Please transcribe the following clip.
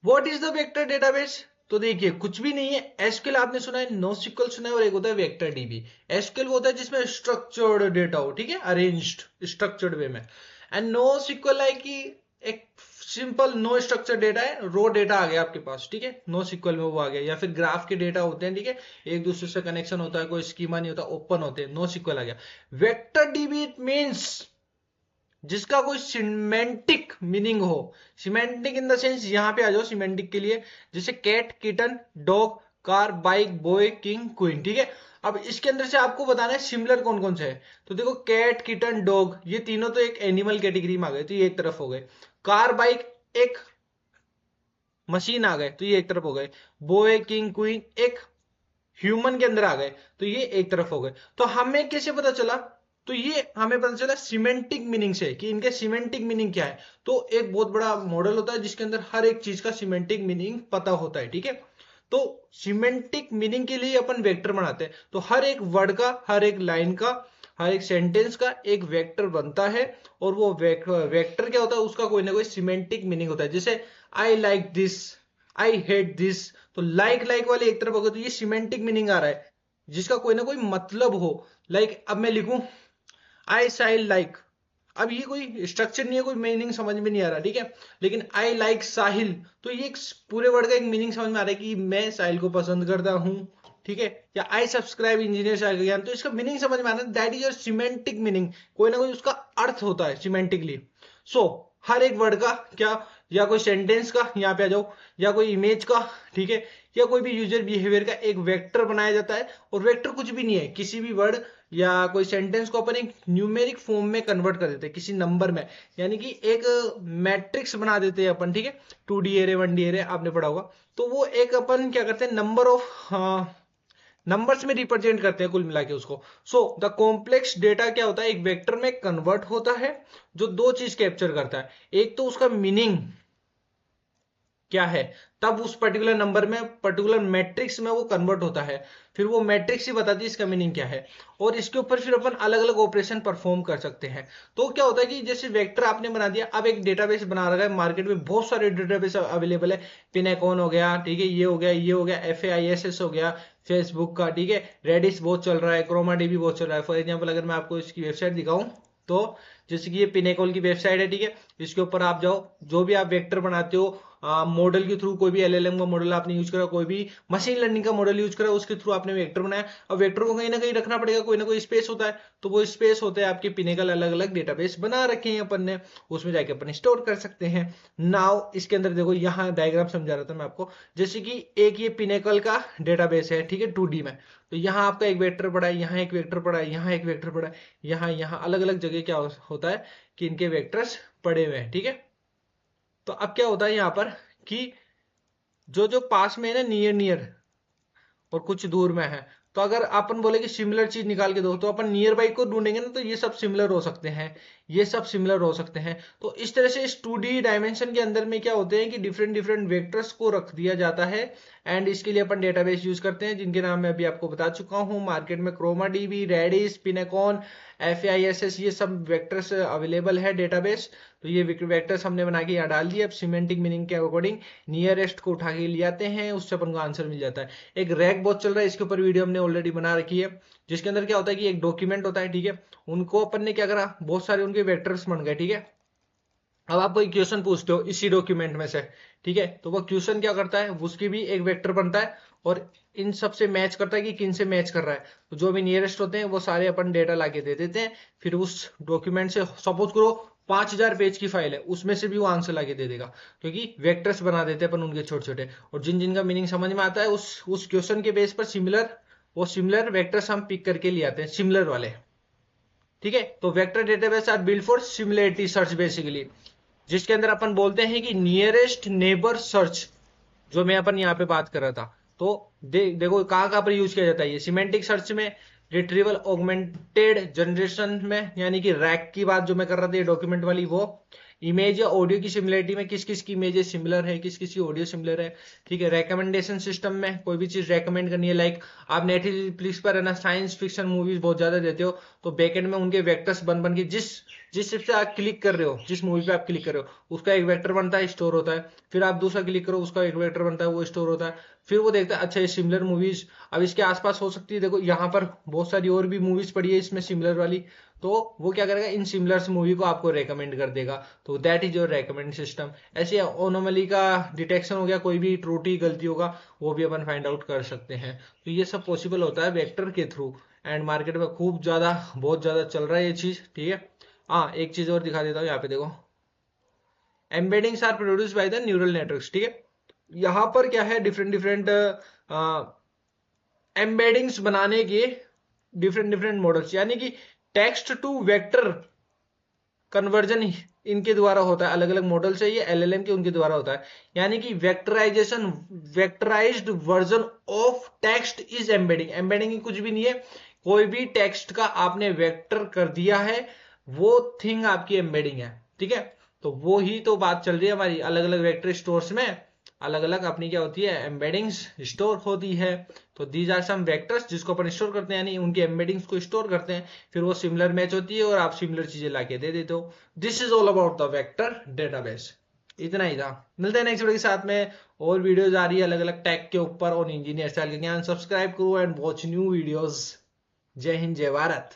What is the vector database? तो देखिए कुछ भी नहीं है। एसक्यूएल आपने सुना है, नो सिक्वल सुना है, और एक होता है वेक्टर डीबी। एसक्यूएल वो होता है जिसमें स्ट्रक्चर्ड डेटा हो, ठीक है, अरेंज्ड स्ट्रक्चर्ड वे में। एंड नो सिक्वल है कि एक सिंपल नो स्ट्रक्चर डेटा है, रो डेटा आ गया आपके पास, ठीक है, नो सिक्वल में वो आ गया। या फिर ग्राफ के डेटा होते हैं, ठीक है, एक दूसरे से कनेक्शन होता है, कोई स्कीमा नहीं होता, ओपन होते हैं, नो सिक्वल आ गया। वेक्टर डीबी इट मीन्स जिसका कोई सिमेंटिक मीनिंग हो। सिमेंटिक इन द सेंस, यहां पे आ जाओ सिमेंटिक के लिए, जैसे cat, kitten, dog, car, bike, boy, king, queen, ठीक है। अब इसके अंदर से आपको बताना है सिमिलर कौन कौन से है। तो देखो कैट, किटन, डॉग, ये तीनों तो एक एनिमल कैटेगरी में आ गए, तो ये एक तरफ हो गए। कार, बाइक एक मशीन आ गए, तो ये एक तरफ हो गए। बॉय, किंग, क्वीन एक ह्यूमन के अंदर आ गए, तो ये एक तरफ हो गए। तो हमें कैसे पता चला? तो ये हमें पता चला सीमेंटिक मीनिंग से, कि इनके सीमेंटिक मीनिंग क्या है। तो एक बहुत बड़ा मॉडल होता है जिसके अंदर हर एक चीज का सीमेंटिक मीनिंग पता होता है, ठीक है। तो सीमेंटिक मीनिंग के लिए अपन वेक्टर बनाते हैं। तो हर एक वर्ड का, हर एक लाइन का, हर एक सेंटेंस का एक वेक्टर बनता है। और वो वेक्टर क्या होता है, उसका कोई ना कोई सीमेंटिक मीनिंग होता है। जैसे I like this, I hate this, तो लाइक लाइक वाले एक तरफ हो गए, तो ये सीमेंटिक मीनिंग आ रहा है जिसका कोई ना कोई मतलब हो। लाइक अब मैं लिखूं आई साइल लाइक, अब ये कोई स्ट्रक्चर नहीं है, कोई मीनिंग समझ में नहीं आ रहा, ठीक है। लेकिन आई लाइक साहिल, तो ये एक पूरे वर्ड का एक मीनिंग समझ में आ रहा है कि मैं साहिल को पसंद करता हूं, ठीक है। या आई सब्सक्राइब इंजीनियर साहिल ज्ञान, तो इसका मीनिंग समझ में आ रहा है, that is your semantic meaning. कोई ना कोई उसका अर्थ होता है सिमेंटिकली। सो हर एक वर्ड का क्या, या कोई सेंटेंस का, यहाँ पे आ जाओ, या कोई इमेज का, ठीक है, या कोई भी यूजर बिहेवियर का एक वेक्टर बनाया जाता है। और वेक्टर कुछ भी नहीं है, किसी भी वर्ड या कोई सेंटेंस को अपन एक न्यूमेरिक फॉर्म में कन्वर्ट कर देते हैं किसी नंबर में, यानी कि एक मैट्रिक्स बना देते हैं अपन, ठीक है। 2D एरे, 1D एरे आपने पढ़ा होगा। तो वो एक अपन क्या करते हैं, नंबर ऑफ नंबर्स में रिप्रेजेंट करते हैं कुल मिला के उसको। सो द कॉम्प्लेक्स डेटा क्या होता है, एक वेक्टर में कन्वर्ट होता है, जो दो चीज कैप्चर करता है। एक तो उसका मीनिंग क्या है, तब उस पर्टिकुलर नंबर में, पर्टिकुलर मैट्रिक्स में वो कन्वर्ट होता है। फिर वो मैट्रिक्स ही बताती है इसका मीनिंग क्या है। और इसके ऊपर फिर अपन अलग अलग ऑपरेशन परफॉर्म कर सकते हैं। तो क्या होता है कि जैसे वेक्टर आपने बना दिया, अब एक डेटाबेस बना रखा है, मार्केट में बहुत सारे डेटाबेस अवेलेबल है। पिनेकॉन हो गया, ठीक है, ये हो गया, ये हो गया, FAISS हो गया फेसबुक का, ठीक है, रेडिस बहुत चल रहा है, क्रोमाडीबी बहुत चल रहा है। फॉर एग्जाम्पल अगर मैं आपको इसकी वेबसाइट दिखाऊं, तो जैसे कि ये पिनेकॉल की वेबसाइट है, ठीक है, इसके ऊपर आप जाओ, जो भी आप वेक्टर बनाते हो मॉडल के थ्रू, कोई भी LLM का मॉडल आपने यूज करा, कोई भी मशीन लर्निंग का मॉडल यूज करा, उसके थ्रू आपने वेक्टर बनाया। अब वेक्टर को कहीं ना कहीं रखना पड़ेगा, कोई ना कोई स्पेस होता है, तो वो स्पेस होते हैं आपके पिनेकल, अलग अलग डेटाबेस बना रखे हैं अपन ने, उसमें जाके अपन स्टोर कर सकते हैं। नाउ इसके अंदर देखो, यहाँ डायग्राम समझा रहा था मैं आपको, जैसे कि एक ये पिनेकल का डेटाबेस है, ठीक है, 2D में। तो यहाँ आपका एक वेक्टर पड़ा है, यहाँ एक वेक्टर पड़ा है, यहाँ एक वेक्टर पड़ा है, यहाँ अलग अलग जगह क्या होता है कि इनके वेक्टर्स पड़े हुए हैं, ठीक है। तो अब क्या होता है यहाँ पर कि जो जो पास में है ना, नियर नियर और कुछ दूर में है, तो अगर अपन बोले कि सिमिलर चीज निकाल के दो, तो अपन नियर बाई को ढूंढेंगे ना, तो ये सब सिमिलर हो सकते हैं, ये सब सिमिलर हो सकते हैं। तो इस तरह से इस 2D डायमेंशन के अंदर में क्या होते हैं कि डिफरेंट डिफरेंट वेक्टर्स को रख दिया जाता है। एंड इसके लिए अपन डेटाबेस यूज करते हैं, जिनके नाम मैं अभी आपको बता चुका हूँ। मार्केट में क्रोमाडीबी, रेडिस, पिनेकॉन, FAISS, ये सब वेक्टर्स अवेलेबल है डेटाबेस। तो ये वेक्टर्स हमने बना के यहाँ डाल दिए। अब सिमेंटिक मीनिंग के अकॉर्डिंग नियरेस्ट को उठा के ले आते हैं, उससे अपन को आंसर मिल जाता है। एक रैक बहुत चल रहा है, इसके ऊपर वीडियो हमने ऑलरेडी बना रखी है, जिसके अंदर क्या होता है कि एक डॉक्यूमेंट होता है, ठीक है, उनको अपन ने क्या करा, बहुत सारे उनके वेक्टर्स बन गए, ठीक है। अब आप कोई क्वेश्चन पूछते हो इसी डॉक्यूमेंट में से, ठीक है, तो वो क्वेश्चन क्या करता है, उसकी भी एक वेक्टर बनता है, और इन सब से मैच करता है कि किन से मैच कर रहा है। तो जो भी नियरेस्ट होते हैं वो सारे अपन डेटा लाके दे देते हैं। फिर उस डॉक्यूमेंट से सपोज करो 5000 पेज की फाइल है, उसमें से भी वो आंसर लाके दे देगा, क्योंकि वेक्टर्स बना देते हैं अपन उनके छोटे छोटे। और जिन जिनका मीनिंग समझ में आता है, उस क्वेश्चन के बेस पर सिमिलर वेक्टर्स हम पिक करके ले आते हैं, सिमिलर वाले, ठीक है। तो vector database are build for similarity search basically, जिसके अंदर अपन बोलते हैं कि नियरेस्ट नेबर सर्च, जो मैं अपन यहाँ पे बात कर रहा था। तो देखो कहाँ कहाँ पर यूज किया जाता है ये, सिमेंटिक सर्च में, रिट्रीवल ऑगमेंटेड जनरेशन में, यानी कि रैक की बात जो मैं कर रहा था, ये डॉक्यूमेंट वाली वो, इमेज या ऑडियो की सिमिलरिटी में किस किस की इमेजेस सिमिलर है, किस किस की ऑडियो सिमिलर है, ठीक है। रिकमेंडेशन सिस्टम में कोई भी चीज रेकमेंड करनी है, लाइक आप नेटफ्लिक्स पर है ना साइंस फिक्शन मूवीज बहुत ज्यादा देते हो, तो बैकएंड में उनके वेक्टर्स बन बन के जिस जिस पे आप क्लिक कर रहे हो, जिस मूवी पे आप क्लिक कर रहे हो उसका एक वेक्टर बनता है, स्टोर होता है, फिर आप दूसरा क्लिक करो उसका एक वेक्टर बनता है, वो स्टोर होता है, फिर वो देखता है अच्छा ये सिमिलर मूवीज अब इसके आसपास हो सकती है, देखो यहाँ पर बहुत सारी और भी मूवीज पड़ी है इसमें सिमिलर वाली, तो वो क्या करेगा इन सिमिलर मूवी को आपको रेकमेंड कर देगा, तो that is your recommend system. ऐसे ओनोमली का डिटेक्शन हो गया, कोई भी त्रुटि गलती होगा वो भी अपन फाइंड आउट कर सकते हैं, तो ये सब पॉसिबल होता है वेक्टर के थ्रू, एंड मार्केट में खूब ज्यादा बहुत ज्यादा चल रहा है ये चीज, ठीक है। हाँ एक चीज और दिखा देता हूँ, यहाँ पे देखो embeddings are produce by the neural networks, ठीक है। यहाँ पर क्या है डिफरेंट डिफरेंट एम्बेडिंग्स बनाने के डिफरेंट डिफरेंट मॉडल्स, यानी कि टेक्स्ट टू वेक्टर कन्वर्जन इनके द्वारा होता है, अलग अलग मॉडल्स है ये एलएलएम के, उनके द्वारा होता है, यानी कि vectorization vectorized version of text is embedding. Embedding कुछ भी नहीं है, कोई भी टेक्स्ट का आपने वेक्टर कर दिया है वो थिंग आपकी एम्बेडिंग है, ठीक है। तो वो ही तो बात चल रही है हमारी, अलग अलग वेक्टर स्टोर्स में अलग अलग अपनी क्या होती है एम्बेडिंग्स स्टोर होती है, तो दीज आर सम वेक्टर्स जिसको अपन स्टोर करते हैं, यानी उनके एम्बेडिंग्स को स्टोर करते हैं, फिर वो सिमिलर मैच होती है और आप सिमिलर चीजें लाके दे देते हो। This is all about the vector database. इतना ही था, मिलते हैं नेक्स्ट वीडियो के साथ में, और वीडियोज आ रही है अलग अलग टैग के ऊपर और इंजीनियर स्टाइल के ज्ञान। सब्सक्राइब करो एंड वॉच न्यू वीडियोज। जय हिंद जय भारत।